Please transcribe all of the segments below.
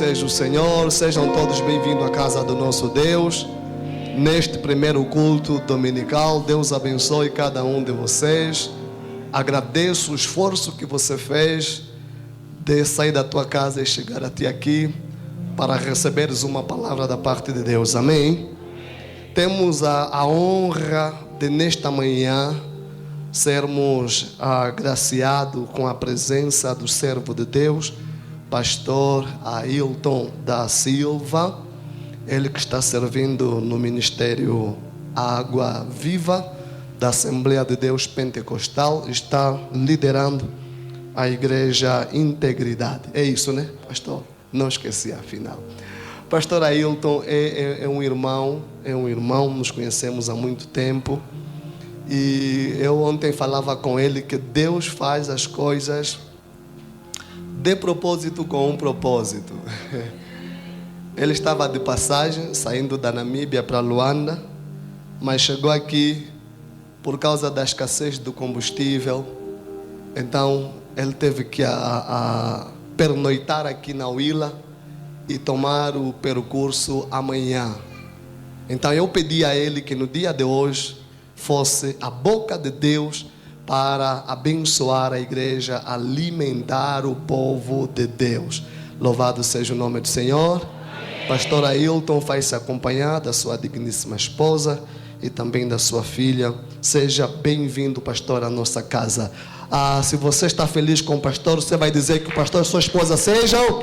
seja o Senhor, sejam todos bem-vindos à casa do nosso Deus. Neste primeiro culto dominical, Deus abençoe cada um de vocês. Agradeço o esforço que você fez de sair da tua casa e chegar até aqui para receberes uma palavra da parte de Deus. Amém? Temos a honra de nesta manhã sermos agraciados com a presença do servo de Deus, pastor Ailton da Silva, ele que está servindo no ministério Água Viva da Assembleia de Deus Pentecostal, está liderando a igreja Integridade. É isso, né, pastor? Não esqueci, afinal. Pastor Ailton é um irmão, nos conhecemos há muito tempo. E eu ontem falava com ele que Deus faz as coisas de propósito com um propósito. Ele estava de passagem, saindo da Namíbia para Luanda, mas chegou aqui por causa da escassez do combustível. Então, ele teve que pernoitar aqui na Huila e tomar o percurso amanhã. Então, eu pedi a ele que no dia de hoje fosse a boca de Deus para abençoar a igreja, alimentar o povo de Deus. Louvado seja o nome do Senhor. Amém. Pastor Ailton faz-se acompanhar da sua digníssima esposa e também da sua filha. Seja bem-vindo, pastor, à nossa casa. Se você está feliz com o pastor, você vai dizer que o pastor e sua esposa sejam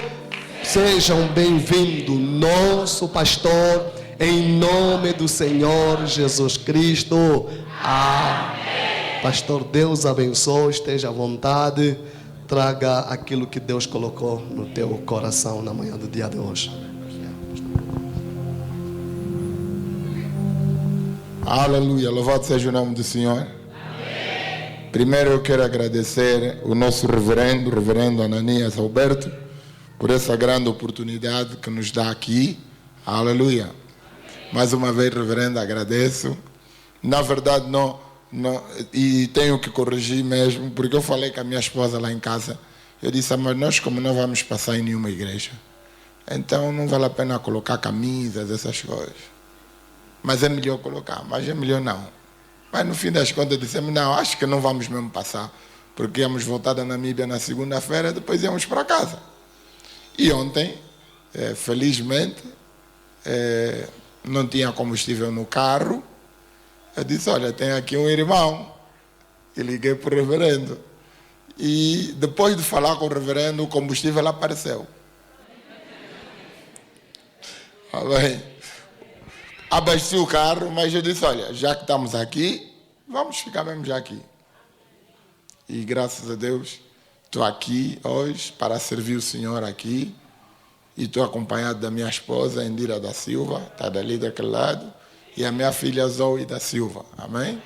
bem-vindos. Nosso pastor, em nome do Senhor Jesus Cristo. Amém. Pastor, Deus abençoe, esteja à vontade, traga aquilo que Deus colocou no teu coração na manhã do dia de hoje. Aleluia, louvado seja o nome do Senhor. Amém. Primeiro eu quero agradecer o nosso reverendo Ananias Alberto, por essa grande oportunidade que nos dá aqui. Aleluia. Mais uma vez, reverendo, agradeço. Na verdade, e tenho que corrigir mesmo, porque eu falei com a minha esposa lá em casa. Eu disse, mas nós como não vamos passar em nenhuma igreja, então não vale a pena colocar camisas, essas coisas. Mas é melhor colocar, mas é melhor não. Mas no fim das contas dissemos, não, acho que não vamos mesmo passar, porque íamos voltar da Namíbia na segunda-feira, depois íamos para casa. E ontem, felizmente, não tinha combustível no carro. Eu disse, olha, tem aqui um irmão. E liguei para o reverendo. E depois de falar com o reverendo, o combustível apareceu. Bem, abasteci o carro, mas eu disse, olha, já que estamos aqui, vamos ficar mesmo já aqui. E graças a Deus, estou aqui hoje para servir o Senhor aqui. E estou acompanhado da minha esposa, Indira da Silva, está dali daquele lado, e a minha filha Zoe da Silva. Amém?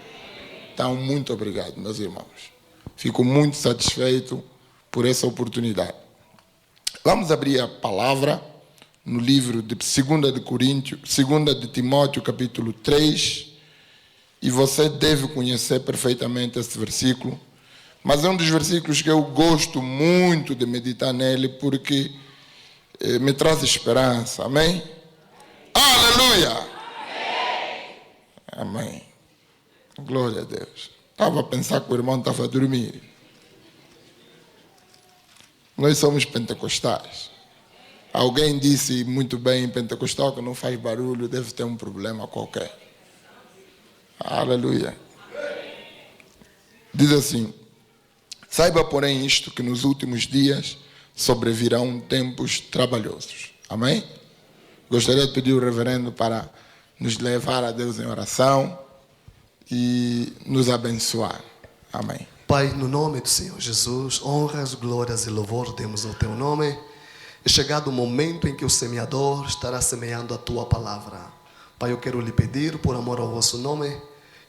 Então, muito obrigado, meus irmãos. Fico muito satisfeito por essa oportunidade. Vamos abrir a palavra no livro de 2 de Timóteo, capítulo 3, e você deve conhecer perfeitamente esse versículo, mas é um dos versículos que eu gosto muito de meditar nele, porque me traz esperança, amém? Aleluia! Amém. Glória a Deus. Estava a pensar que o irmão estava a dormir. Nós somos pentecostais. Alguém disse muito bem, pentecostal que não faz barulho, deve ter um problema qualquer. Aleluia. Diz assim, saiba porém isto, que nos últimos dias sobrevirão tempos trabalhosos. Amém? Gostaria de pedir ao reverendo para nos levar a Deus em oração e nos abençoar. Amém. Pai, no nome do Senhor Jesus, honras, glórias e louvor demos ao teu nome. É chegado o momento em que o semeador estará semeando a tua palavra. Pai, eu quero lhe pedir, por amor ao vosso nome,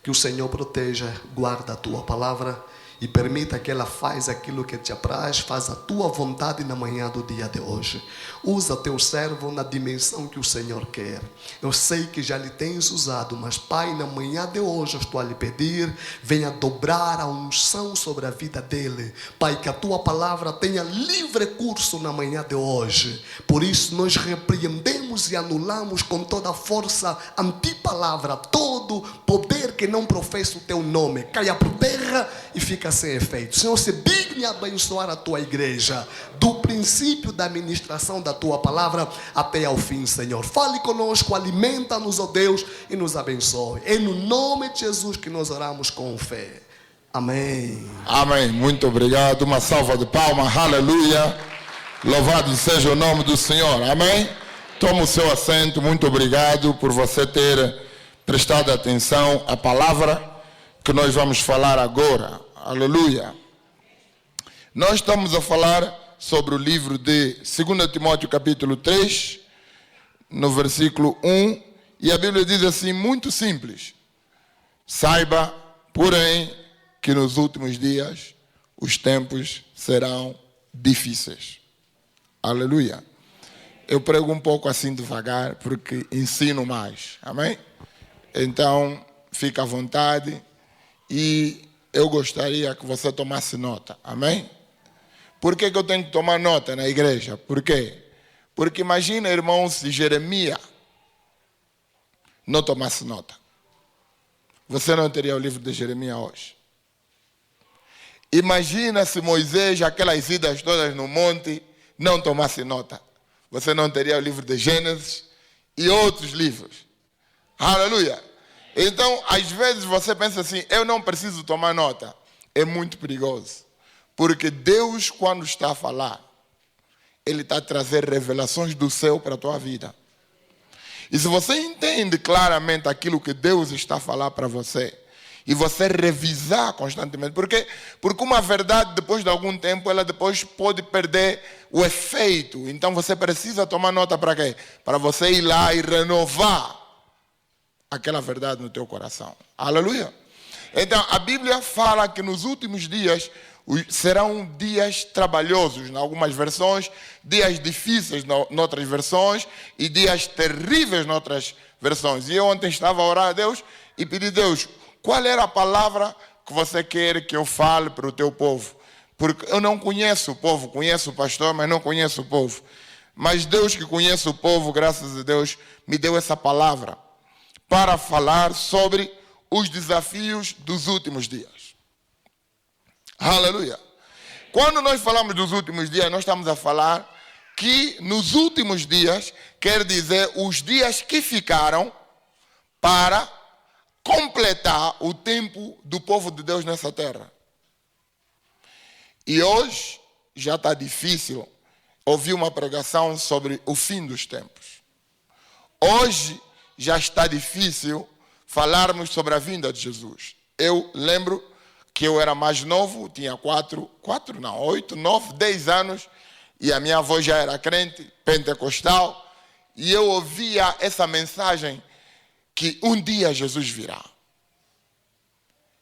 Que o Senhor proteja, guarda a tua palavra e permita que ela faça aquilo que te apraz, faz a tua vontade na manhã do dia de hoje. Usa teu servo na dimensão que o Senhor quer. Eu sei que já lhe tens usado, mas Pai, na manhã de hoje eu estou a lhe pedir, venha dobrar a unção sobre a vida dele. Pai, que a tua palavra tenha livre curso na manhã de hoje. Por isso nós repreendemos e anulamos com toda a força antipalavra, todo poder que não professa o teu nome, caia por terra e fica sem efeito. Senhor, se digne abençoar a tua igreja, do princípio da ministração da tua palavra até ao fim, Senhor. Fale conosco, alimenta-nos, ó Deus, e nos abençoe. É no nome de Jesus que nós oramos com fé. Amém. Amém. Muito obrigado. Uma salva de palmas. Aleluia. Louvado seja o nome do Senhor. Amém. Toma o seu assento. Muito obrigado por você ter prestado atenção à palavra que nós vamos falar agora. Aleluia. Nós estamos a falar sobre o livro de 2 Timóteo capítulo 3, no versículo 1, e a Bíblia diz assim, muito simples: saiba, porém, que nos últimos dias os tempos serão difíceis. Aleluia. Eu prego um pouco assim devagar, porque ensino mais. Amém? Então, fica à vontade e eu gostaria que você tomasse nota. Amém? Por que eu tenho que tomar nota na igreja? Por quê? Porque imagina, irmão, se Jeremias não tomasse nota. Você não teria o livro de Jeremias hoje. Imagina se Moisés, aquelas idas todas no monte, não tomasse nota. Você não teria o livro de Gênesis e outros livros. Aleluia! Então, às vezes você pensa assim, eu não preciso tomar nota. É muito perigoso. Porque Deus, quando está a falar, Ele está a trazer revelações do céu para a tua vida. E se você entende claramente aquilo que Deus está a falar para você, e você revisar constantemente, porque uma verdade, depois de algum tempo, ela depois pode perder o efeito. Então você precisa tomar nota para quê? Para você ir lá e renovar aquela verdade no teu coração. Aleluia! Então a Bíblia fala que nos últimos dias serão dias trabalhosos, em algumas versões, dias difíceis em outras versões e dias terríveis em outras versões. E eu ontem estava a orar a Deus e pedi a Deus, qual era a palavra que você quer que eu fale para o teu povo? Porque eu não conheço o povo, conheço o pastor, mas não conheço o povo. Mas Deus que conhece o povo, graças a Deus, me deu essa palavra para falar sobre os desafios dos últimos dias. Aleluia! Quando nós falamos dos últimos dias, nós estamos a falar que nos últimos dias, quer dizer, os dias que ficaram para completar o tempo do povo de Deus nessa terra. E hoje já está difícil ouvir uma pregação sobre o fim dos tempos. Hoje já está difícil falarmos sobre a vinda de Jesus. Eu lembro que eu era mais novo, tinha 8, 9, 10 anos, e a minha avó já era crente, pentecostal, e eu ouvia essa mensagem que um dia Jesus virá.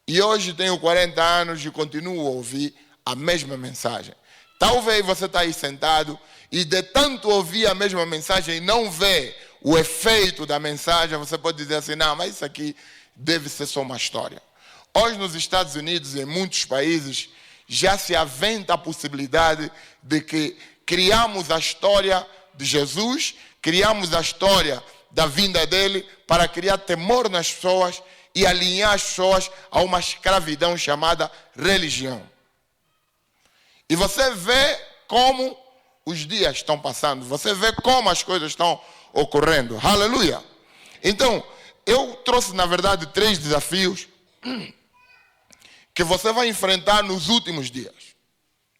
E hoje tenho 40 anos e continuo a ouvir a mesma mensagem. Talvez você está aí sentado e de tanto ouvir a mesma mensagem e não vê o efeito da mensagem, você pode dizer assim, não, mas isso aqui deve ser só uma história. Hoje nos Estados Unidos e em muitos países já se aventa a possibilidade de que criamos a história de Jesus, criamos a história da vinda dele para criar temor nas pessoas e alinhar as pessoas a uma escravidão chamada religião. E você vê como os dias estão passando, você vê como as coisas estão ocorrendo. Aleluia! Então, eu trouxe na verdade 3 desafios que você vai enfrentar nos últimos dias.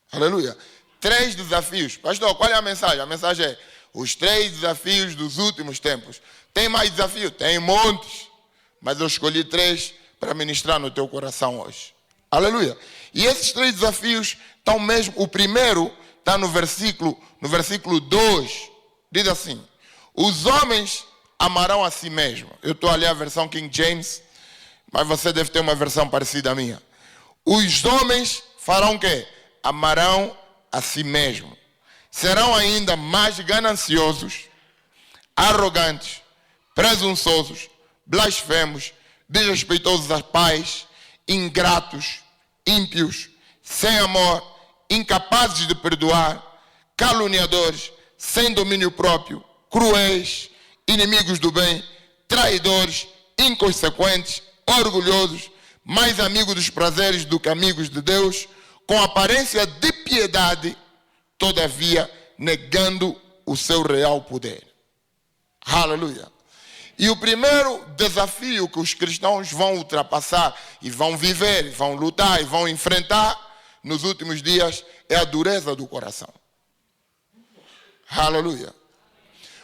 Aleluia! 3 desafios. Pastor, qual é a mensagem? A mensagem é os 3 desafios dos últimos tempos. Tem mais desafios? Tem montes. Mas eu escolhi 3 para ministrar no teu coração hoje. Aleluia! E esses 3 desafios estão mesmo... O primeiro está no versículo 2. Diz assim, os homens amarão a si mesmos. Eu estou ali a versão King James, mas você deve ter uma versão parecida à minha. Os homens farão o quê? Amarão a si mesmo. Serão ainda mais gananciosos, arrogantes, presunçosos, blasfemos, desrespeitosos aos pais, ingratos, ímpios, sem amor, incapazes de perdoar, caluniadores, sem domínio próprio, cruéis, inimigos do bem, traidores, inconsequentes, orgulhosos, mais amigos dos prazeres do que amigos de Deus, com aparência de piedade, todavia negando o seu real poder. Aleluia. E o primeiro desafio que os cristãos vão ultrapassar e vão viver, e vão lutar e vão enfrentar nos últimos dias é a dureza do coração. Aleluia.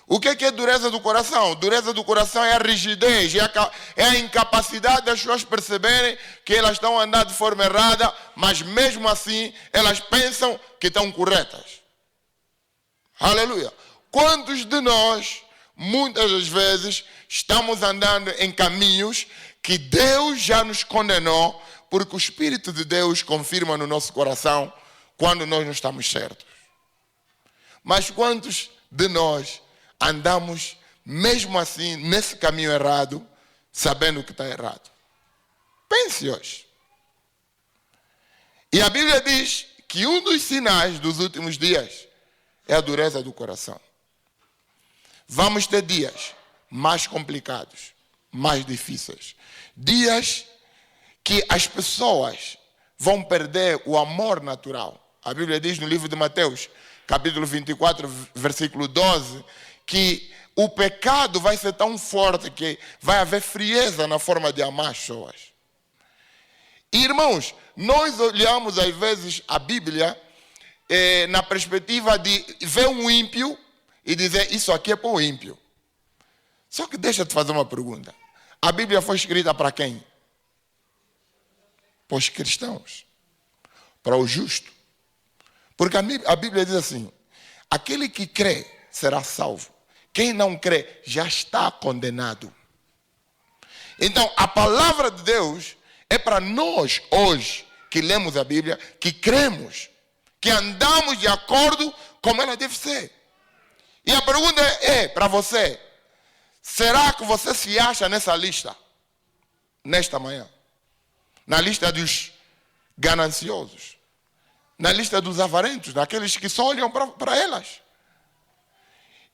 O que é dureza do coração? Dureza do coração é a rigidez, é a incapacidade das pessoas perceberem que elas estão andando de forma errada, mas mesmo assim elas pensam que estão corretas. Aleluia. Quantos de nós, muitas das vezes, estamos andando em caminhos que Deus já nos condenou, porque o Espírito de Deus confirma no nosso coração quando nós não estamos certos. Mas quantos de nós andamos mesmo assim nesse caminho errado, sabendo que está errado? Pense hoje. E a Bíblia diz que um dos sinais dos últimos dias é a dureza do coração. Vamos ter dias mais complicados, mais difíceis. Dias que as pessoas vão perder o amor natural. A Bíblia diz no livro de Mateus, capítulo 24, versículo 12, que o pecado vai ser tão forte que vai haver frieza na forma de amar as pessoas. Irmãos, nós olhamos às vezes a Bíblia na perspectiva de ver um ímpio e dizer, isso aqui é para o ímpio. Só que deixa eu te fazer uma pergunta. A Bíblia foi escrita para quem? Para os cristãos. Para o justo. Porque a Bíblia diz assim, aquele que crê será salvo. Quem não crê já está condenado. Então, a palavra de Deus é para nós hoje, que lemos a Bíblia, que cremos, que andamos de acordo como ela deve ser. E a pergunta é para você, será que você se acha nessa lista? Nesta manhã? Na lista dos gananciosos? Na lista dos avarentos? Daqueles que só olham para elas?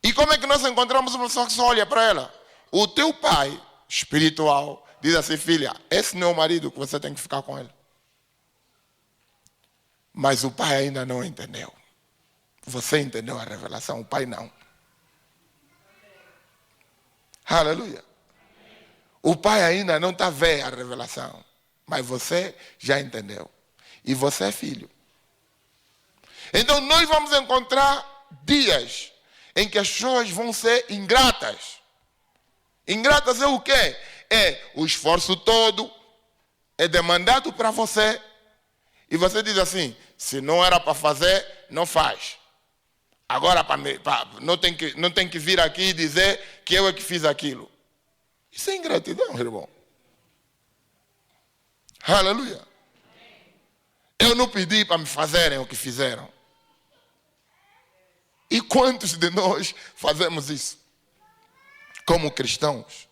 E como é que nós encontramos uma pessoa que só olha para ela? O teu pai espiritual diz assim, filha, esse não é o marido que você tem que ficar com ele. Mas o pai ainda não entendeu. Você entendeu a revelação, o pai não. Aleluia. O pai ainda não está vendo a revelação, mas você já entendeu. E você é filho. Então nós vamos encontrar dias em que as pessoas vão ser ingratas. Ingratas é o quê? É o esforço todo, é demandado para você, e você diz assim, se não era para fazer, não faz. Agora não tem que vir aqui e dizer que eu é que fiz aquilo. Isso é ingratidão, irmão. Aleluia. Eu não pedi para me fazerem o que fizeram. E quantos de nós fazemos isso? Como cristãos.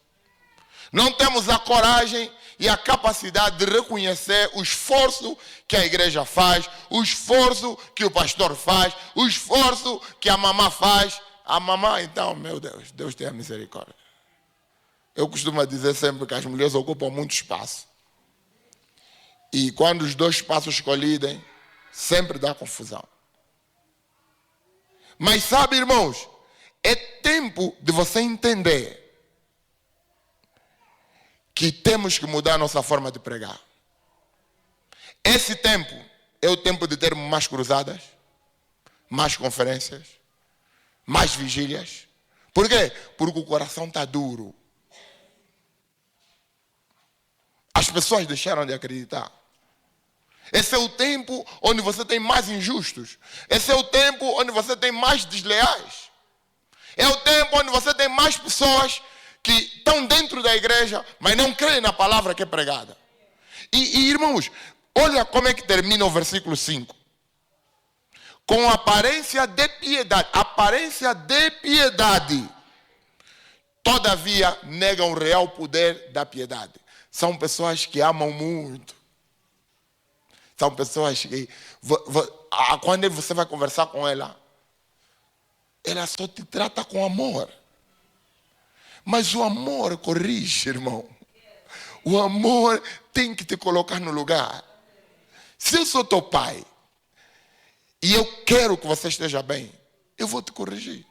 Não temos a coragem e a capacidade de reconhecer o esforço que a igreja faz, o esforço que o pastor faz, o esforço que a mamã faz. A mamã, então, meu Deus, Deus tenha misericórdia. Eu costumo dizer sempre que as mulheres ocupam muito espaço. E quando os dois espaços colidem, sempre dá confusão. Mas sabe, irmãos, é tempo de você entender que temos que mudar a nossa forma de pregar. Esse tempo é o tempo de termos mais cruzadas, mais conferências, mais vigílias. Por quê? Porque o coração está duro. As pessoas deixaram de acreditar. Esse é o tempo onde você tem mais injustos. Esse é o tempo onde você tem mais desleais. É o tempo onde você tem mais pessoas que estão dentro da igreja, mas não creem na palavra que é pregada. E irmãos, olha como é que termina o versículo 5. Com aparência de piedade. Aparência de piedade. Todavia, negam o real poder da piedade. São pessoas que amam muito. São pessoas que, quando você vai conversar com ela só te trata com amor. Mas o amor corrige, irmão. O amor tem que te colocar no lugar. Se eu sou teu pai e eu quero que você esteja bem, eu vou te corrigir.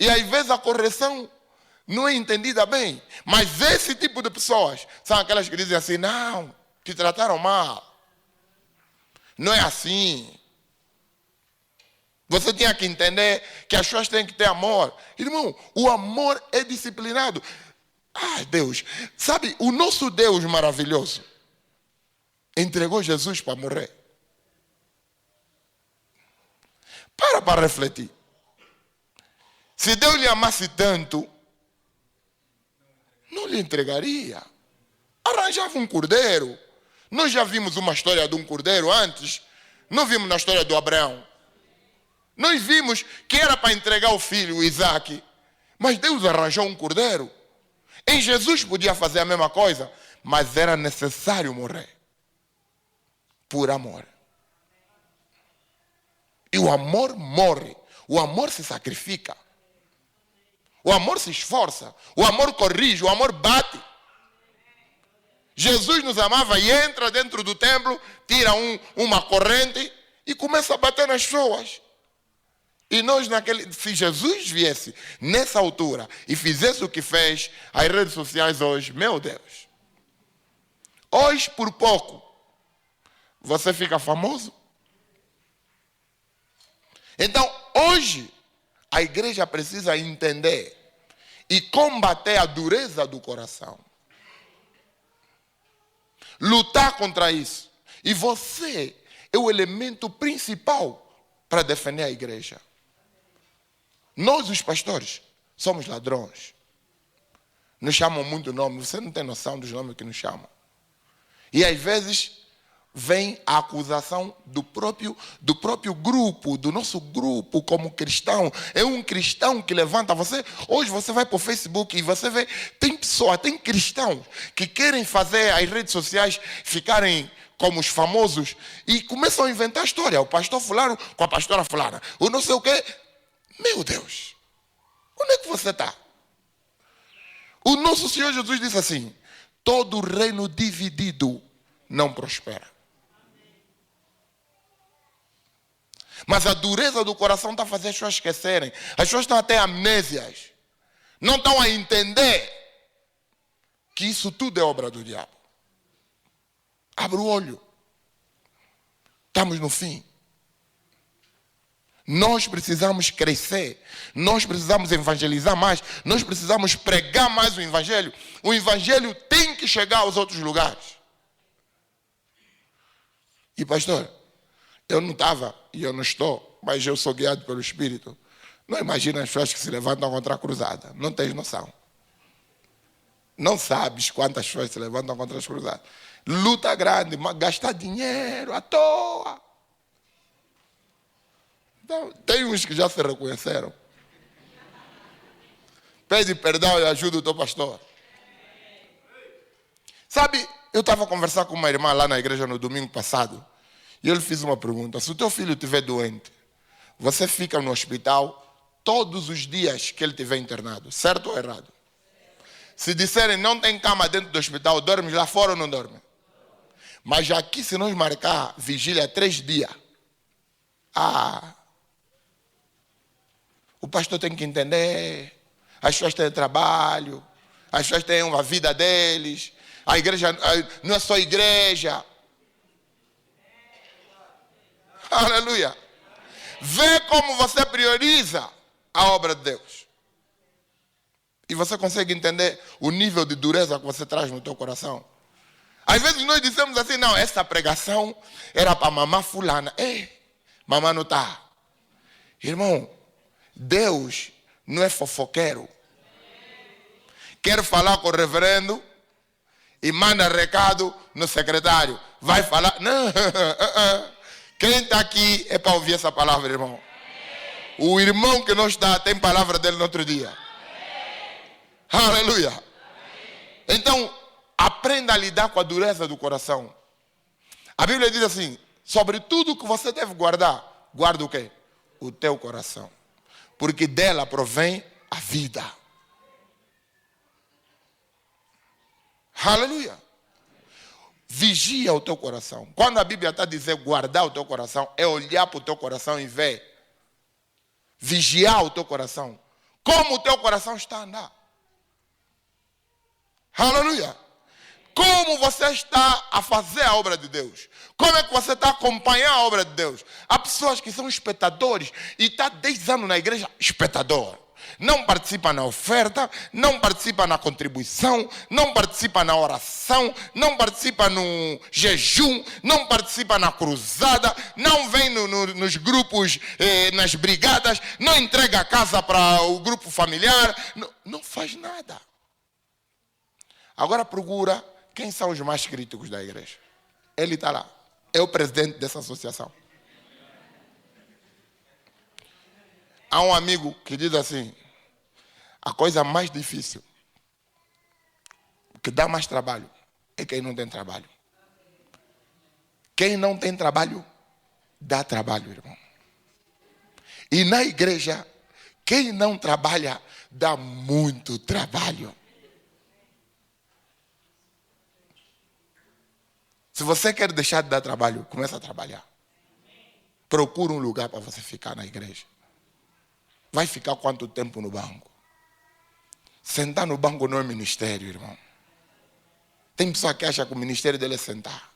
E às vezes a correção não é entendida bem. Mas esse tipo de pessoas são aquelas que dizem assim: não, te trataram mal. Não é assim. Você tinha que entender que as pessoas têm que ter amor. Irmão, o amor é disciplinado. Ai, Deus. Sabe, o nosso Deus maravilhoso entregou Jesus para morrer. Para refletir. Se Deus lhe amasse tanto, não lhe entregaria. Arranjava um cordeiro. Nós já vimos uma história de um cordeiro antes. Não vimos na história do Abraão. Nós vimos que era para entregar o filho, o Isaac. Mas Deus arranjou um cordeiro. Em Jesus podia fazer a mesma coisa, mas era necessário morrer. Por amor. E o amor morre. O amor se sacrifica. O amor se esforça. O amor corrige. O amor bate. Jesus nos amava e entra dentro do templo, tira uma corrente e começa a bater nas pessoas. E nós, se Jesus viesse nessa altura e fizesse o que fez, as redes sociais hoje, meu Deus. Hoje, por pouco, você fica famoso. Então, hoje, a igreja precisa entender e combater a dureza do coração. Lutar contra isso. E você é o elemento principal para defender a igreja. Nós, os pastores, somos ladrões. Nos chamam muito nome. Você não tem noção dos nomes que nos chamam. E às vezes vem a acusação do próprio grupo, do nosso grupo como cristão. É um cristão que levanta você. Hoje você vai para o Facebook e você vê, tem cristãos que querem fazer as redes sociais ficarem como os famosos e começam a inventar história. O pastor fulano com a pastora fulana. O não sei o quê. Meu Deus, onde é que você está? O nosso Senhor Jesus disse assim: todo reino dividido não prospera. Mas a dureza do coração está a fazer as pessoas esquecerem. As pessoas estão até amnésias. Não estão a entender que isso tudo é obra do diabo. Abre o olho. Estamos no fim. Nós precisamos crescer. Nós precisamos evangelizar mais. Nós precisamos pregar mais o evangelho. O evangelho tem que chegar aos outros lugares. E pastor, eu não estava e eu não estou, mas eu sou guiado pelo Espírito. Não imagina as pessoas que se levantam contra a cruzada. Não tens noção. Não sabes quantas pessoas se levantam contra as cruzadas. Luta grande, mas gastar dinheiro à toa. Então, tem uns que já se reconheceram. Pede perdão e ajuda o teu pastor. Sabe, eu estava a conversar com uma irmã lá na igreja no domingo passado. E eu lhe fiz uma pergunta. Se o teu filho estiver doente, você fica no hospital todos os dias que ele estiver internado. Certo ou errado? Se disserem não tem cama dentro do hospital, dormes lá fora ou não dorme? Mas aqui, se nós marcar vigília 3 dias, o pastor tem que entender, as pessoas têm trabalho, as pessoas têm uma vida deles, a igreja não é só igreja. Aleluia. Vê como você prioriza a obra de Deus. E você consegue entender o nível de dureza que você traz no teu coração. Às vezes nós dizemos assim, não, essa pregação era para mamãe fulana. Mamãe não está. Irmão, Deus não é fofoqueiro. quer falar com o reverendo e manda recado no secretário. Vai falar? Não. Quem está aqui é para ouvir essa palavra, irmão. O irmão que não está tem palavra dele no outro dia. Aleluia. Então, aprenda a lidar com a dureza do coração. A Bíblia diz assim: sobre tudo que você deve guardar, guarda o quê? O teu coração. Porque dela provém a vida. Aleluia. Vigia o teu coração. Quando a Bíblia está a dizer guardar o teu coração, é olhar para o teu coração e ver. Vigiar o teu coração. Como o teu coração está a andar. Aleluia. Como você está a fazer a obra de Deus. Como é que você está a acompanhar a obra de Deus. Há pessoas que são espectadores e está 10 anos na igreja, espectador. Não participa na oferta, não participa na contribuição, não participa na oração, não participa no jejum, não participa na cruzada, não vem nos grupos, nas brigadas, não entrega a casa para o grupo familiar, não faz nada. Agora procura quem são os mais críticos da igreja. Ele está lá, é o presidente dessa associação. Há um amigo que diz assim: a coisa mais difícil, que dá mais trabalho, é quem não tem trabalho. Quem não tem trabalho, dá trabalho, irmão. E na igreja, quem não trabalha, dá muito trabalho. Se você quer deixar de dar trabalho, começa a trabalhar. Procura um lugar para você ficar na igreja. Vai ficar quanto tempo no banco? Sentar no banco não é ministério, irmão. Tem pessoa que acha que o ministério dele é sentar.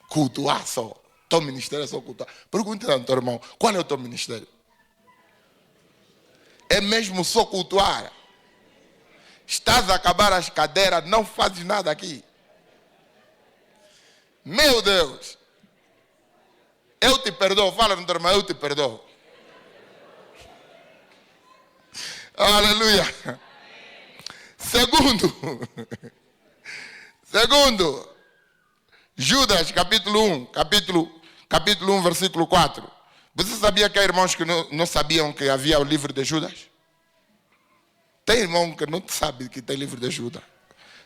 Cultuar só. Teu ministério é só cultuar. Pergunta ao teu irmão, qual é o teu ministério? É mesmo só cultuar? Estás a acabar as cadeiras, não fazes nada aqui. Meu Deus. Eu te perdoo. Fala no teu irmão, eu te perdoo. Aleluia. Segundo, Judas, capítulo 1, versículo 4. Você sabia que há irmãos que não sabiam que havia o livro de Judas? Tem irmão que não sabe que tem livro de Judas.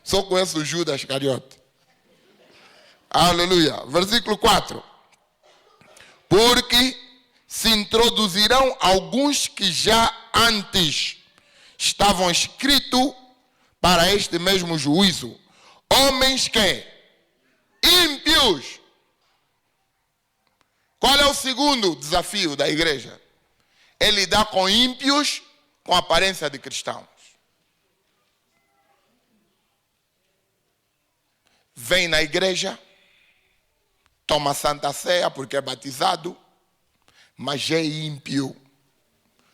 Só conhece o Judas Iscariote. Aleluia. Versículo 4. Porque se introduzirão alguns que já antes estavam escritos para este mesmo juízo. Homens que? Ímpios. Qual é o segundo desafio da igreja? É lidar com ímpios com aparência de cristãos. Vem na igreja, toma Santa Ceia porque é batizado, mas é ímpio.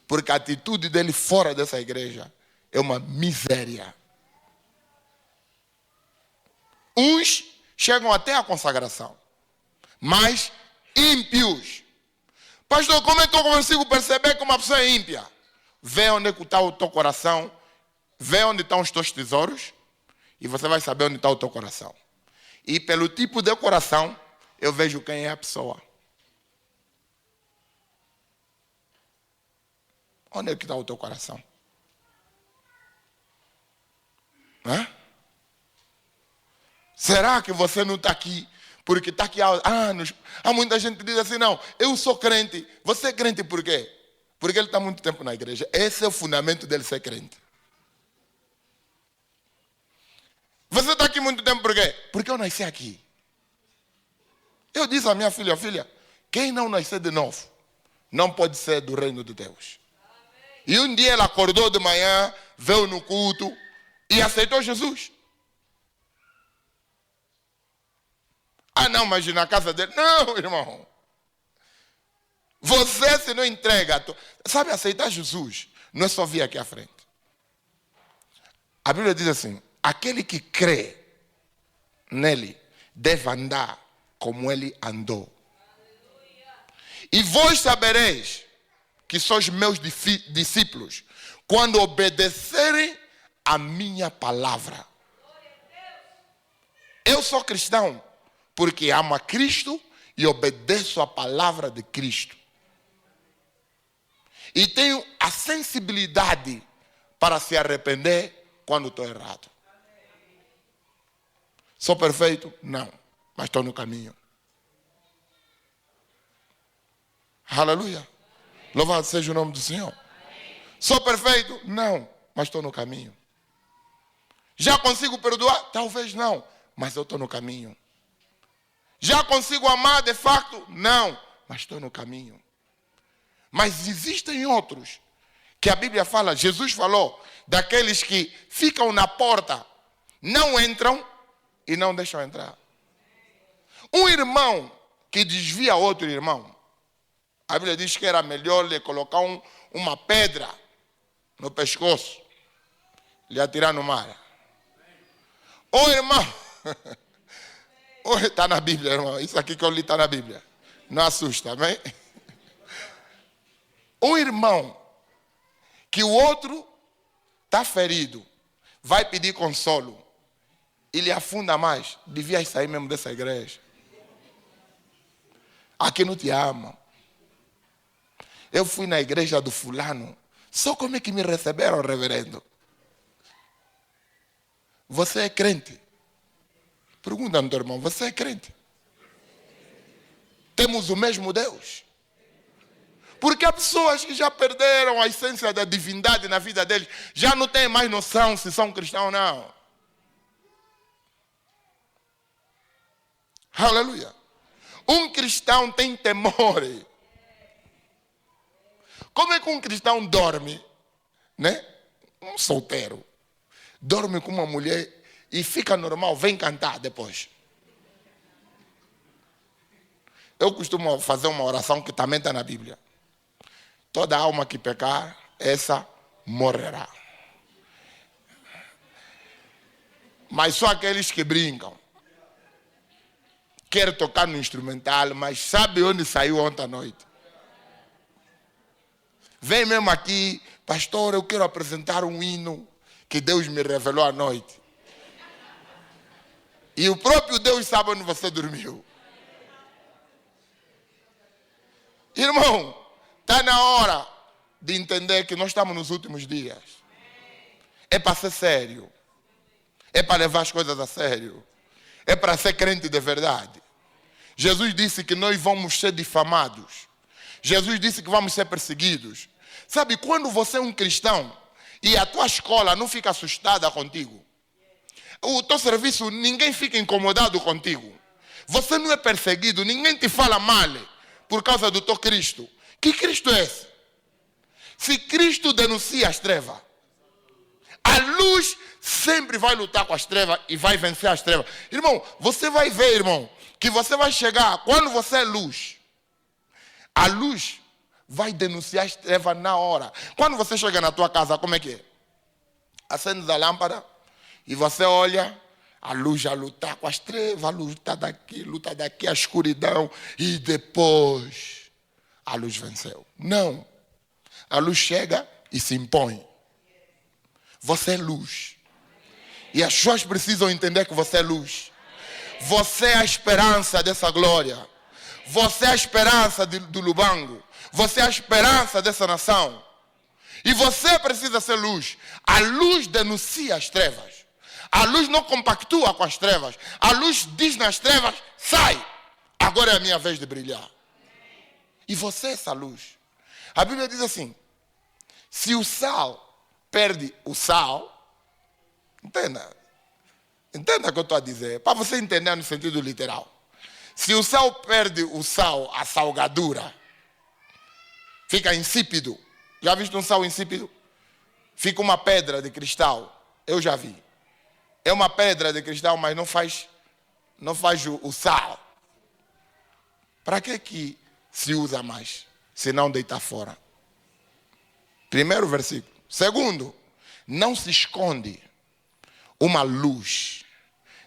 Porque a atitude dele fora dessa igreja é uma miséria. Uns chegam até a consagração, mas ímpios. Pastor, como é que eu consigo perceber que uma pessoa é ímpia? Vê onde está o teu coração, vê onde estão os teus tesouros, e você vai saber onde está o teu coração. E pelo tipo de coração, eu vejo quem é a pessoa. Onde é que está o teu coração? Hã? Será que você não está aqui porque está aqui há anos? Há muita gente que diz assim, não, eu sou crente. Você é crente por quê? Porque ele está muito tempo na igreja. Esse é o fundamento dele ser crente. Você está aqui muito tempo por quê? Porque eu nasci aqui. Eu disse à minha filha, quem não nascer de novo, não pode ser do reino de Deus. E um dia ela acordou de manhã, veio no culto e aceitou Jesus. Ah não, mas na casa dele, não irmão. Você se não entrega, sabe, aceitar Jesus não é só vir aqui à frente. A Bíblia diz assim, aquele que crê nele deve andar como ele andou. E vós sabereis que sois meus discípulos quando obedecerem a minha palavra. Eu sou cristão porque amo a Cristo e obedeço a palavra de Cristo. E tenho a sensibilidade para se arrepender quando estou errado. Sou perfeito? Não, mas estou no caminho. Aleluia. Louvado seja o nome do Senhor. Sou perfeito? Não, mas estou no caminho. Já consigo perdoar? Talvez não, mas eu estou no caminho. Já consigo amar de facto? Não, mas estou no caminho. Mas existem outros que a Bíblia fala, Jesus falou, daqueles que ficam na porta, não entram e não deixam entrar. Um irmão que desvia outro irmão, a Bíblia diz que era melhor lhe colocar uma pedra no pescoço, lhe atirar no mar. Ô irmão, está na Bíblia, irmão, isso aqui que eu li está na Bíblia, não assusta, amém? Um irmão que o outro está ferido, vai pedir consolo, e lhe afunda mais, devia sair mesmo dessa igreja. Aqui não te ama. Eu fui na igreja do fulano, só como é que me receberam, reverendo? Você é crente? Pergunta no teu irmão, você é crente? Temos o mesmo Deus? Porque há pessoas que já perderam a essência da divindade na vida deles, já não têm mais noção se são cristãos ou não. Aleluia. Um cristão tem temor. Como é que um cristão dorme, né? Um solteiro dorme com uma mulher e fica normal, vem cantar depois. Eu costumo fazer uma oração que também está na Bíblia. Toda alma que pecar, essa morrerá. Mas só aqueles que brincam, quer tocar no instrumental, mas sabe onde saiu ontem à noite? Vem mesmo aqui, pastor, eu quero apresentar um hino que Deus me revelou à noite. E o próprio Deus sabe onde você dormiu. Irmão, está na hora de entender que nós estamos nos últimos dias. É para ser sério. É para levar as coisas a sério. É para ser crente de verdade. Jesus disse que nós vamos ser difamados. Jesus disse que vamos ser perseguidos. Sabe, quando você é um cristão e a tua escola não fica assustada contigo, o teu serviço, ninguém fica incomodado contigo, você não é perseguido, ninguém te fala mal por causa do teu Cristo. Que Cristo é esse? Se Cristo denuncia as trevas, a luz sempre vai lutar com as trevas e vai vencer as trevas. Irmão, você vai ver, irmão, que você vai chegar, quando você é luz, a luz vai denunciar as trevas na hora. Quando você chega na tua casa, como é que é? Acende a lâmpada e você olha, a luz já luta com as trevas, a luz luta daqui, a escuridão, e depois a luz venceu. Não. A luz chega e se impõe. Você é luz. E as pessoas precisam entender que você é luz. Você é a esperança dessa glória. Você é a esperança do Lubango. Você é a esperança dessa nação. E você precisa ser luz. A luz denuncia as trevas. A luz não compactua com as trevas. A luz diz nas trevas, sai. Agora é a minha vez de brilhar. E você é essa luz. A Bíblia diz assim, se o sal perde o sal, entenda o que eu estou a dizer, para você entender no sentido literal. Se o sal perde o sal, a salgadura, fica insípido. Já visto um sal insípido? Fica uma pedra de cristal. Eu já vi. É uma pedra de cristal, mas não faz o sal. Para que se usa mais? Se não deitar fora. Primeiro versículo. Segundo, não se esconde uma luz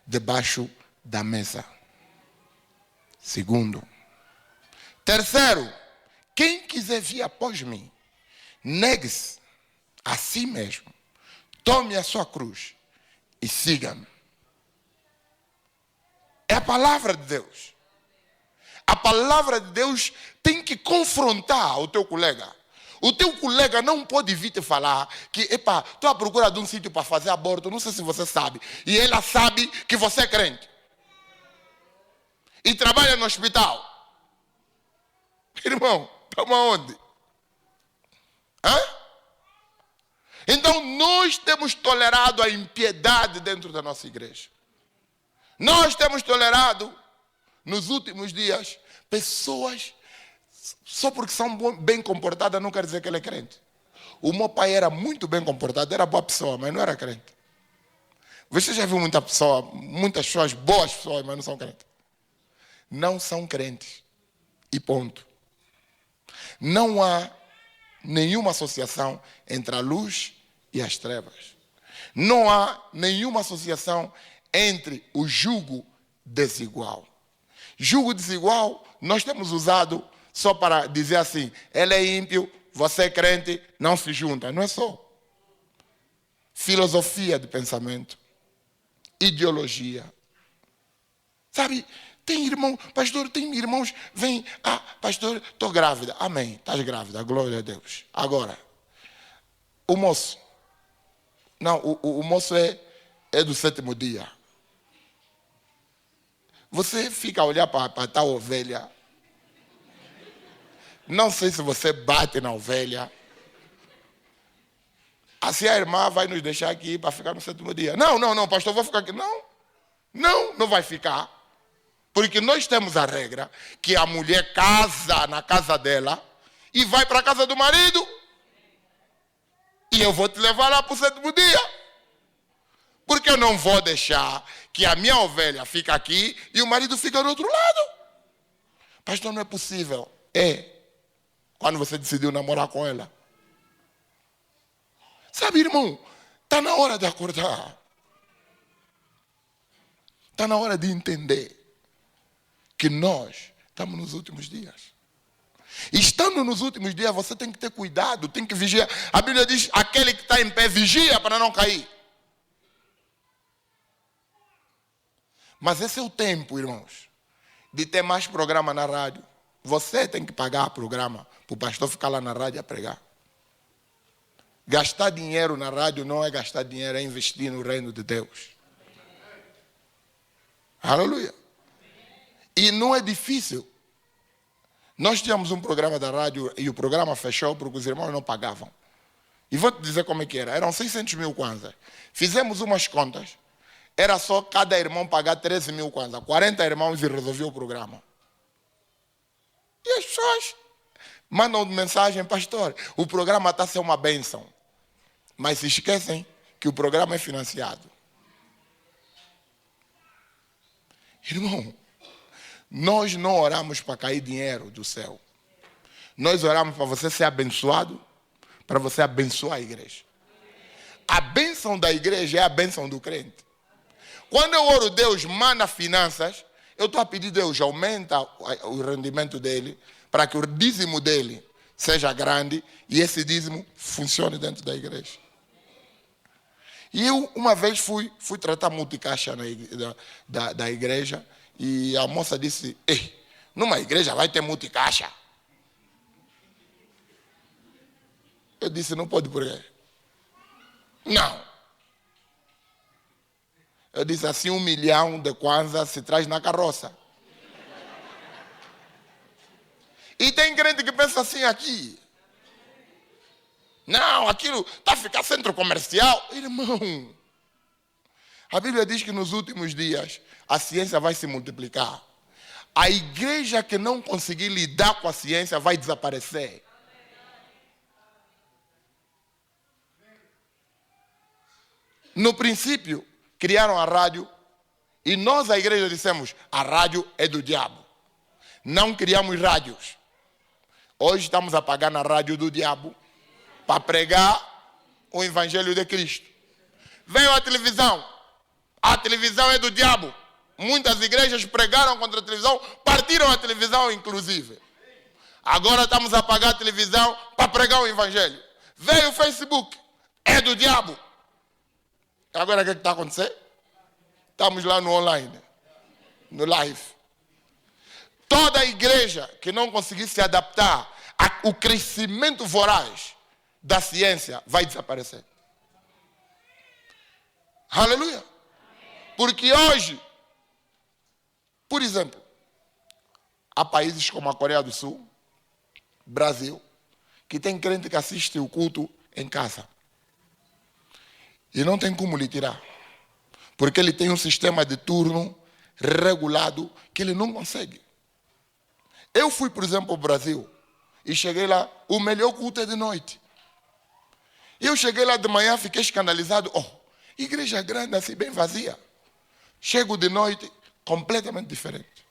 debaixo da mesa. Segundo. Terceiro, quem quiser vir após mim, negue-se a si mesmo, tome a sua cruz e siga-me. É a palavra de Deus. A palavra de Deus tem que confrontar o teu colega. O teu colega não pode vir te falar que, estou à procura de um sítio para fazer aborto, não sei se você sabe. E ela sabe que você é crente. E trabalha no hospital. Irmão, estamos aonde? Então nós temos tolerado a impiedade dentro da nossa igreja. Nós temos tolerado, nos últimos dias, pessoas, só porque são bem comportadas, não quer dizer que ele é crente. O meu pai era muito bem comportado, era boa pessoa, mas não era crente. Você já viu muitas pessoas, boas pessoas, mas não são crentes. Não são crentes. E ponto. Não há nenhuma associação entre a luz e as trevas. Não há nenhuma associação entre o jugo desigual. Jugo desigual nós temos usado só para dizer assim, ele é ímpio, você é crente, não se junta. Não é só. Filosofia de pensamento, ideologia. Sabe, tem irmão, pastor, tem irmãos, vem, pastor, estou grávida. Amém, estás grávida, glória a Deus. Agora, o moço, não, o moço é do 7º dia. Você fica a olhar para tal ovelha. Não sei se você bate na ovelha. Assim a irmã vai nos deixar aqui para ficar no 7º dia. Não, pastor, vou ficar aqui. Não vai ficar. Porque nós temos a regra que a mulher casa na casa dela e vai para a casa do marido. E eu vou te levar lá para o 7º dia. Porque eu não vou deixar que a minha ovelha fique aqui e o marido fica do outro lado. Pastor, não é possível. Quando você decidiu namorar com ela. Sabe, irmão, está na hora de acordar. Está na hora de entender que nós estamos nos últimos dias. E estando nos últimos dias, você tem que ter cuidado, tem que vigiar. A Bíblia diz, aquele que está em pé, vigia para não cair. Mas esse é o tempo, irmãos, de ter mais programa na rádio. Você tem que pagar programa para o pastor ficar lá na rádio a pregar. Gastar dinheiro na rádio não é gastar dinheiro, é investir no reino de Deus. Aleluia. E não é difícil. Nós tínhamos um programa da rádio e o programa fechou porque os irmãos não pagavam. E vou te dizer como é que era. Eram 600 mil kwanzas. Fizemos umas contas. Era só cada irmão pagar 13 mil kwanzas. 40 irmãos e resolveu o programa. E as pessoas mandam mensagem, pastor, o programa está a ser uma bênção. Mas se esquecem que o programa é financiado. Irmão, nós não oramos para cair dinheiro do céu. Nós oramos para você ser abençoado, para você abençoar a igreja. A bênção da igreja é a bênção do crente. Quando eu oro, Deus manda finanças, eu estou a pedir, Deus, aumenta o rendimento dele, para que o dízimo dele seja grande e esse dízimo funcione dentro da igreja. E eu, uma vez, fui tratar multicaixa da igreja e a moça disse, numa igreja vai ter multicaixa. Eu disse, não pode por quê? Não. Eu disse assim, 1 milhão de kwanzas se traz na carroça. E tem crente que pensa assim aqui. Não, aquilo está a ficar centro comercial. Irmão, a Bíblia diz que nos últimos dias a ciência vai se multiplicar. A igreja que não conseguir lidar com a ciência vai desaparecer. No princípio, criaram a rádio e nós, a igreja, dissemos, a rádio é do diabo. Não criamos rádios. Hoje estamos a pagar na rádio do diabo para pregar o evangelho de Cristo. Veio a televisão é do diabo. Muitas igrejas pregaram contra a televisão, partiram a televisão inclusive. Agora estamos a pagar a televisão para pregar o evangelho. Veio o Facebook, é do diabo. Agora o que está acontecendo? Estamos lá no online, no live. Toda a igreja que não conseguir se adaptar ao crescimento voraz da ciência vai desaparecer. Aleluia. Porque hoje, por exemplo, há países como a Coreia do Sul, Brasil, que tem crente que assiste o culto em casa. E não tem como lhe tirar. Porque ele tem um sistema de turno regulado que ele não consegue. Eu fui, por exemplo, ao Brasil e cheguei lá, o melhor culto é de noite. Eu cheguei lá de manhã, fiquei escandalizado. Igreja grande assim, bem vazia. Chego de noite, completamente diferente.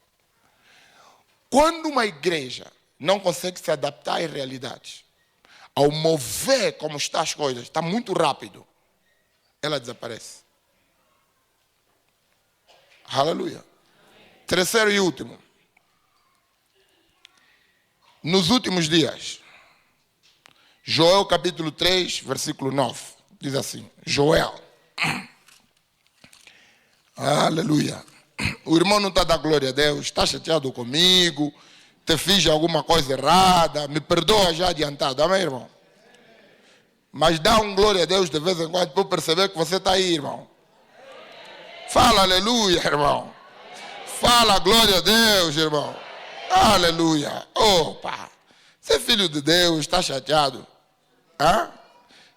Quando uma igreja não consegue se adaptar às realidades, ao mover como estão as coisas, está muito rápido, ela desaparece. Aleluia. Terceiro e último. Nos últimos dias, Joel capítulo 3, versículo 9, diz assim, Joel. Aleluia. O irmão não está dando glória a Deus, está chateado comigo, te fiz alguma coisa errada, me perdoa já adiantado, amém, irmão? Mas dá um glória a Deus de vez em quando para eu perceber que você está aí, irmão. Fala aleluia, irmão. Fala glória a Deus, irmão. Aleluia. Opa, você é filho de Deus, está chateado? Hã?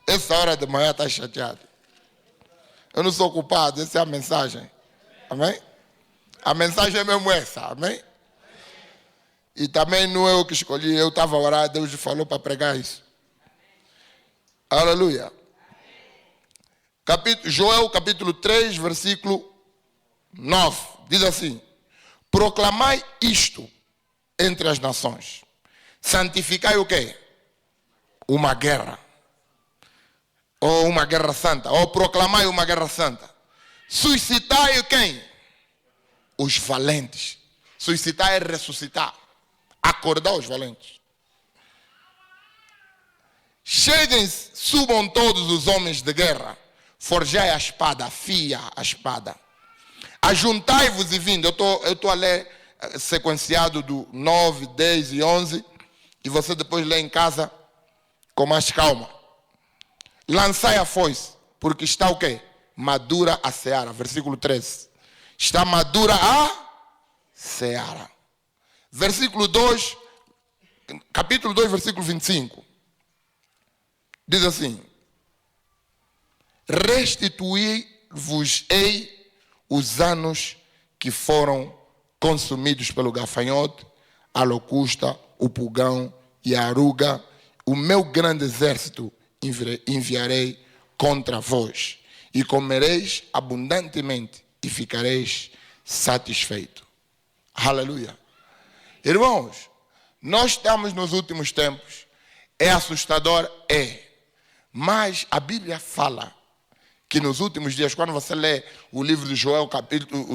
Essa hora de manhã está chateado. Eu não sou culpado, essa é a mensagem. Amém? A mensagem é mesmo essa, amém? E também não é eu que escolhi, eu estava a orar, Deus falou para pregar isso. Aleluia. Joel capítulo 3, versículo 9, diz assim, proclamai isto entre as nações, santificai o quê? Uma guerra, ou uma guerra santa, ou proclamai uma guerra santa, suscitai quem? Os valentes. Suscitar é ressuscitar, acordar os valentes. Cheguem-se, subam todos os homens de guerra, forjai a espada, afia a espada. Ajuntai-vos e vinde. Eu estou a ler sequenciado do 9, 10 e 11. E você depois lê em casa com mais calma. Lançai a foice, porque está o quê? Madura a seara. Versículo 13. Está madura a seara. Versículo 2, capítulo 2, versículo 25. Diz assim, restituí-vos-ei os anos que foram consumidos pelo gafanhoto, a locusta, o pulgão e a aruga. O meu grande exército enviarei contra vós e comereis abundantemente e ficareis satisfeitos. Aleluia. Irmãos, nós estamos nos últimos tempos. É assustador? É. Mas a Bíblia fala que nos últimos dias, quando você lê o livro de Joel,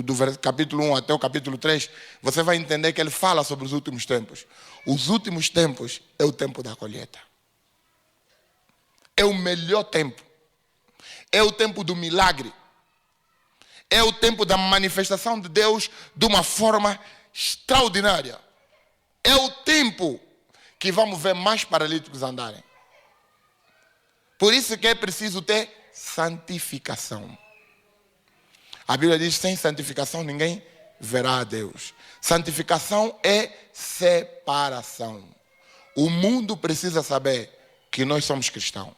do capítulo 1 até o capítulo 3, você vai entender que ele fala sobre os últimos tempos. Os últimos tempos é o tempo da colheita. É o melhor tempo. É o tempo do milagre. É o tempo da manifestação de Deus de uma forma extraordinária. É o tempo que vamos ver mais paralíticos andarem. Por isso que é preciso ter santificação. A Bíblia diz, sem santificação ninguém verá a Deus. Santificação é separação. O mundo precisa saber que nós somos cristãos.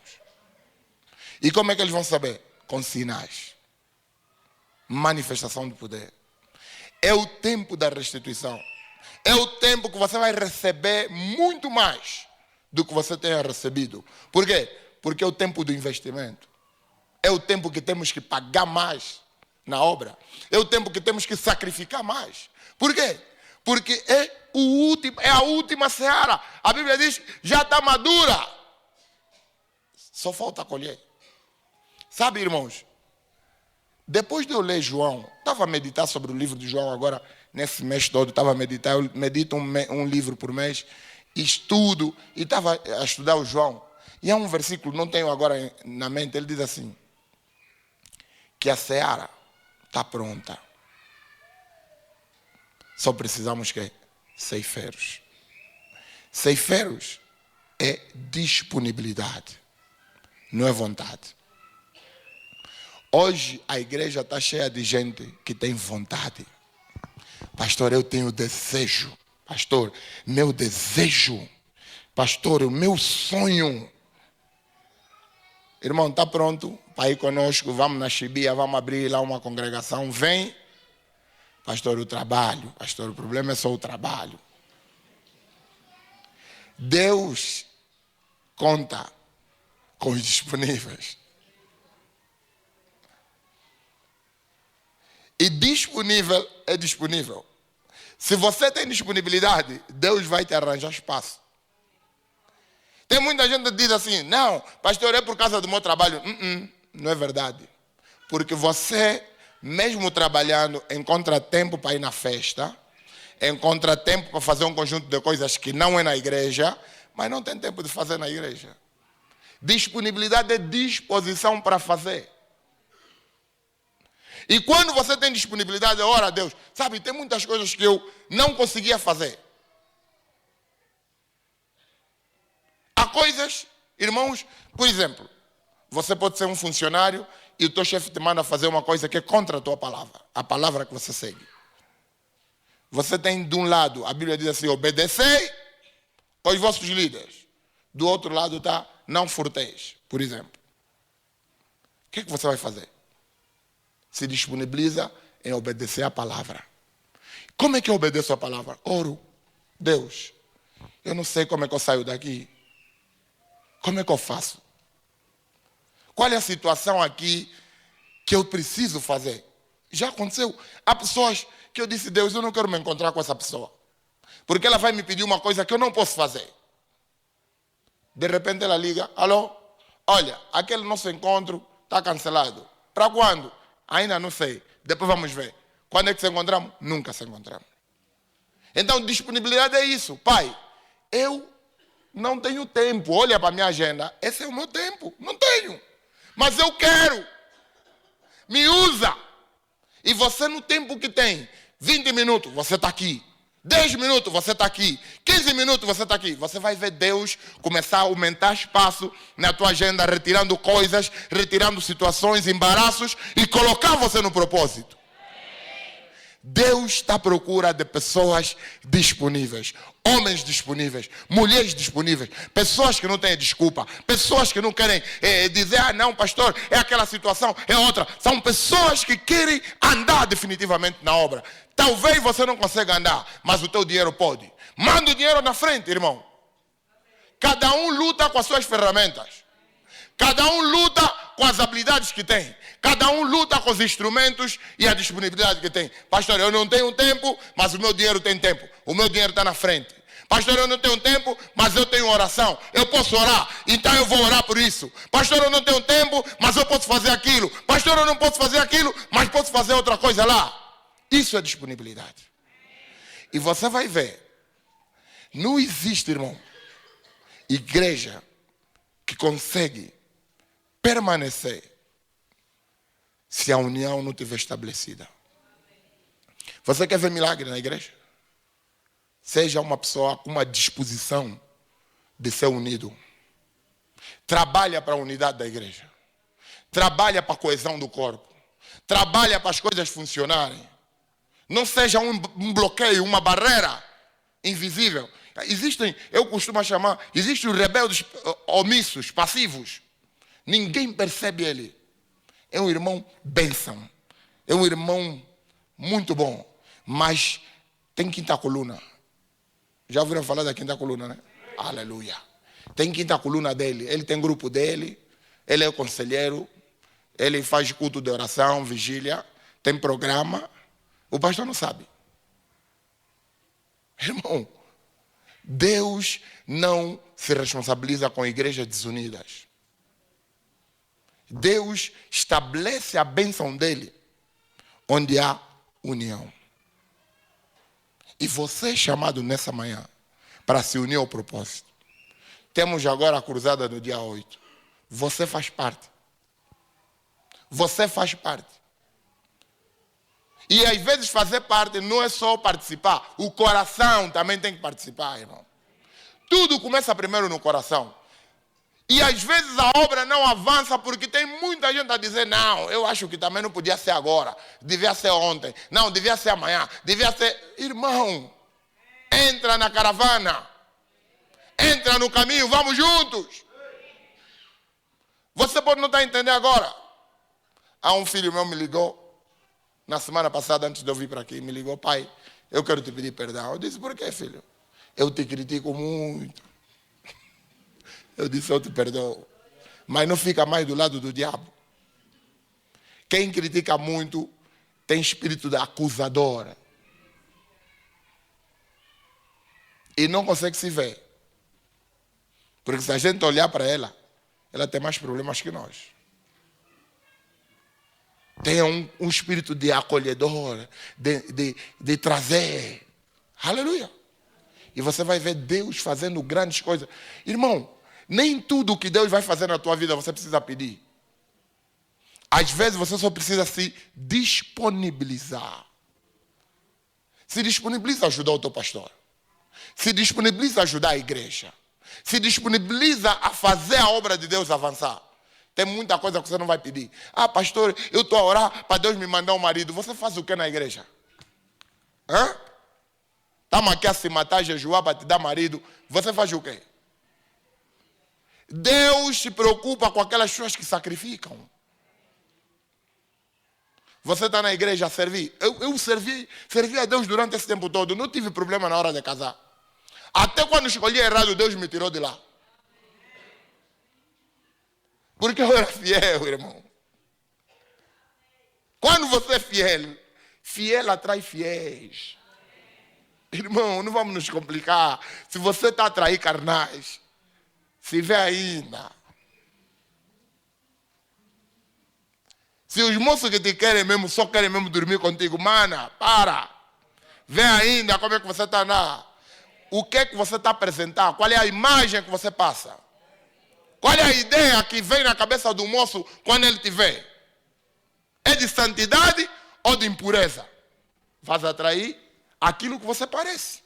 E como é que eles vão saber? Com sinais. Manifestação de poder. É o tempo da restituição. É o tempo que você vai receber muito mais do que você tenha recebido. Por quê? Porque é o tempo do investimento. É o tempo que temos que pagar mais na obra. É o tempo que temos que sacrificar mais. Por quê? Porque é a última seara. A Bíblia diz, já está madura. Só falta colher. Sabe, irmãos, depois de eu ler João, estava a meditar sobre o livro de João agora, nesse mês todo, estava a meditar, eu medito um livro por mês, estudo, e estava a estudar o João. E há um versículo, não tenho agora na mente, ele diz assim, que a seara está pronta. Só precisamos que ceifeiros. Ceifeiros é disponibilidade, não é vontade. Hoje a igreja está cheia de gente que tem vontade. Pastor, eu tenho desejo. Pastor, meu desejo. Pastor, o meu sonho. Irmão, está pronto para ir conosco? Vamos na Chibia, vamos abrir lá uma congregação. Vem. Pastor, o trabalho. Pastor, o problema é só o trabalho. Deus conta com os disponíveis. E disponível é disponível. Se você tem disponibilidade, Deus vai te arranjar espaço. Tem muita gente que diz assim, não, pastor, é por causa do meu trabalho. Não é verdade. Porque você, mesmo trabalhando, encontra tempo para ir na festa, encontra tempo para fazer um conjunto de coisas que não é na igreja, mas não tem tempo de fazer na igreja. Disponibilidade é disposição para fazer. E quando você tem disponibilidade, ora a Deus. Sabe, tem muitas coisas que eu não conseguia fazer. Há coisas, irmãos, por exemplo, você pode ser um funcionário e o teu chefe te manda fazer uma coisa que é contra a tua palavra, a palavra que você segue. Você tem de um lado, a Bíblia diz assim, obedecei aos vossos líderes. Do outro lado está, não furteis, por exemplo. O que você vai fazer? Se disponibiliza em obedecer a palavra. Como é que eu obedeço a palavra? Oro. Deus, eu não sei como é que eu saio daqui. Como é que eu faço? Qual é a situação aqui que eu preciso fazer? Já aconteceu. Há pessoas que eu disse, Deus, eu não quero me encontrar com essa pessoa. Porque ela vai me pedir uma coisa que eu não posso fazer. De repente ela liga, alô? Olha, aquele nosso encontro está cancelado. Para quando? Ainda não sei. Depois vamos ver. Quando é que se encontramos? Nunca se encontramos. Então, disponibilidade é isso. Pai, eu não tenho tempo. Olha para a minha agenda. Esse é o meu tempo. Não tenho. Mas eu quero. Me usa. E você no tempo que tem, 20 minutos, você está aqui. 10 minutos, você está aqui. 15 minutos, você está aqui. Você vai ver Deus começar a aumentar espaço na tua agenda, retirando coisas, retirando situações, embaraços e colocar você no propósito. Deus está à procura de pessoas disponíveis, homens disponíveis, mulheres disponíveis, pessoas que não têm desculpa, pessoas que não querem dizer, não, pastor, é aquela situação, é outra. São pessoas que querem andar definitivamente na obra. Talvez você não consiga andar, mas o teu dinheiro pode. Manda o dinheiro na frente, irmão. Cada um luta com as suas ferramentas. Cada um luta com as habilidades que tem. Cada um luta com os instrumentos e a disponibilidade que tem. Pastor, eu não tenho tempo, mas o meu dinheiro tem tempo. O meu dinheiro está na frente. Pastor, eu não tenho tempo, mas eu tenho oração. Eu posso orar, então eu vou orar por isso. Pastor, eu não tenho tempo, mas eu posso fazer aquilo. Pastor, eu não posso fazer aquilo, mas posso fazer outra coisa lá. Isso é disponibilidade. E você vai ver, não existe, irmão, igreja que consegue permanecer se a união não estiver estabelecida. Você quer ver milagre na igreja? Seja uma pessoa com uma disposição de ser unido. Trabalha para a unidade da igreja. Trabalha para a coesão do corpo. Trabalha para as coisas funcionarem. Não seja um bloqueio, uma barreira invisível. Existem, eu costumo chamar, existem os rebeldes omissos, passivos. Ninguém percebe ele. É um irmão bênção. É um irmão muito bom. Mas tem quinta coluna. Já ouviram falar da quinta coluna, né? Aleluia. Tem quinta coluna dele. Ele tem grupo dele. Ele é conselheiro. Ele faz culto de oração, vigília. Tem programa. O pastor não sabe. Irmão, Deus não se responsabiliza com igrejas desunidas. Deus estabelece a bênção dele onde há união. E você é chamado nessa manhã para se unir ao propósito. Temos agora a cruzada no dia 8. Você faz parte. Você faz parte. E às vezes fazer parte não é só participar. O coração também tem que participar, irmão. Tudo começa primeiro no coração. E às vezes a obra não avança porque tem muita gente a dizer: não, eu acho que também não podia ser agora, devia ser ontem, não, devia ser amanhã, devia ser... Irmão, entra na caravana, entra no caminho, vamos juntos. Você pode não estar entendendo agora. Um filho meu me ligou na semana passada, antes de eu vir para aqui, me ligou: pai, eu quero te pedir perdão. Eu disse: por quê, filho? Eu te critico muito. Eu disse: eu te perdoo, mas não fica mais do lado do diabo. Quem critica muito tem espírito de acusador e não consegue se ver, porque se a gente olhar para ela, ela tem mais problemas que nós. Tem um espírito de acolhedor, de trazer. Aleluia. E você vai ver Deus fazendo grandes coisas. Irmão, nem tudo que Deus vai fazer na tua vida você precisa pedir. Às vezes você só precisa se disponibilizar. Se disponibiliza a ajudar o teu pastor. Se disponibiliza a ajudar a igreja. Se disponibiliza a fazer a obra de Deus avançar. Tem muita coisa que você não vai pedir. Ah, pastor, eu estou a orar para Deus me mandar um marido. Você faz o que na igreja? Estamos aqui a se matar, jejuar para te dar marido. Você faz o quê? Deus se preocupa com aquelas pessoas que sacrificam. Você está na igreja a servir. Eu servi a Deus durante esse tempo todo. Não tive problema na hora de casar. Até quando escolhi errado, Deus me tirou de lá. Porque eu era fiel, irmão. Quando você é fiel, fiel atrai fiéis. Irmão, não vamos nos complicar. Se você está a atrair carnais, se vê ainda. Se os moços que te querem mesmo, só querem mesmo dormir contigo, mana, para. Vê ainda como é que você está lá. O que é que você está apresentando? Qual é a imagem que você passa? Qual é a ideia que vem na cabeça do moço quando ele te vê? É de santidade ou de impureza? Faz atrair aquilo que você parece.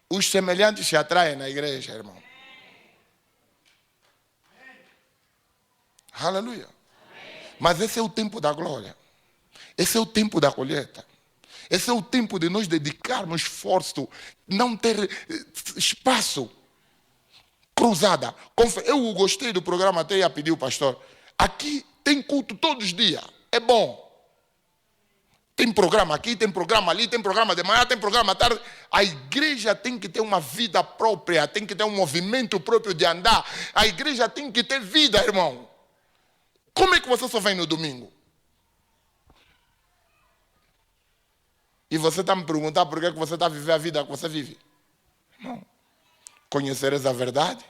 Os semelhantes se atraem na igreja, irmão. Aleluia. Mas esse é o tempo da glória. Esse é o tempo da colheita. Esse é o tempo de nós dedicarmos esforço, não ter espaço. Cruzada. Eu gostei do programa, até ia pedir o pastor. Aqui tem culto todos os dias. É bom. Tem programa aqui, tem programa ali, tem programa de manhã, tem programa à tarde. A igreja tem que ter uma vida própria, tem que ter um movimento próprio de andar. A igreja tem que ter vida, irmão. Como é que você só vem no domingo? E você está me perguntando por que você está a viver a vida que você vive? Irmão, conhecereis a verdade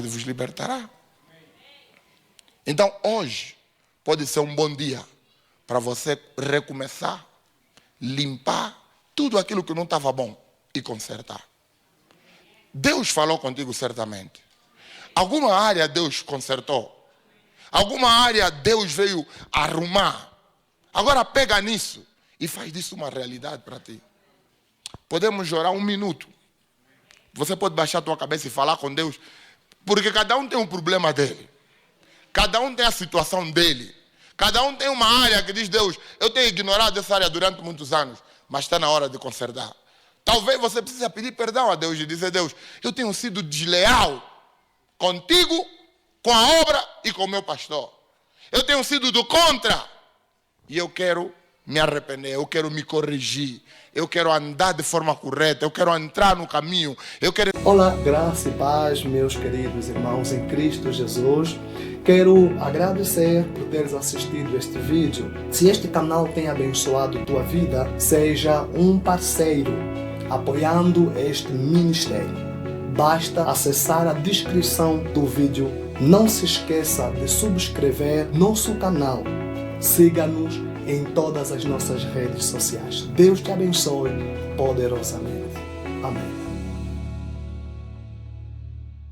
vos libertará. Então hoje pode ser um bom dia para você recomeçar, limpar tudo aquilo que não estava bom e consertar. Deus falou contigo certamente. Alguma área Deus consertou. Alguma área Deus veio arrumar. Agora pega nisso e faz disso uma realidade para ti. Podemos orar 1 minuto. Você pode baixar a tua cabeça e falar com Deus. Porque cada um tem um problema dele. Cada um tem a situação dele. Cada um tem uma área que diz: Deus, eu tenho ignorado essa área durante muitos anos, mas está na hora de consertar. Talvez você precise pedir perdão a Deus e dizer: Deus, eu tenho sido desleal contigo, com a obra e com o meu pastor. Eu tenho sido do contra. E eu quero me arrepender, eu quero me corrigir. Eu quero andar de forma correta, eu quero entrar no caminho. Olá, graça e paz, meus queridos irmãos em Cristo Jesus. Quero agradecer por teres assistido este vídeo. Se este canal tem abençoado tua vida, seja um parceiro apoiando este ministério. Basta acessar a descrição do vídeo. Não se esqueça de subscrever nosso canal. Siga-nos em todas as nossas redes sociais. Deus te abençoe poderosamente. Amém.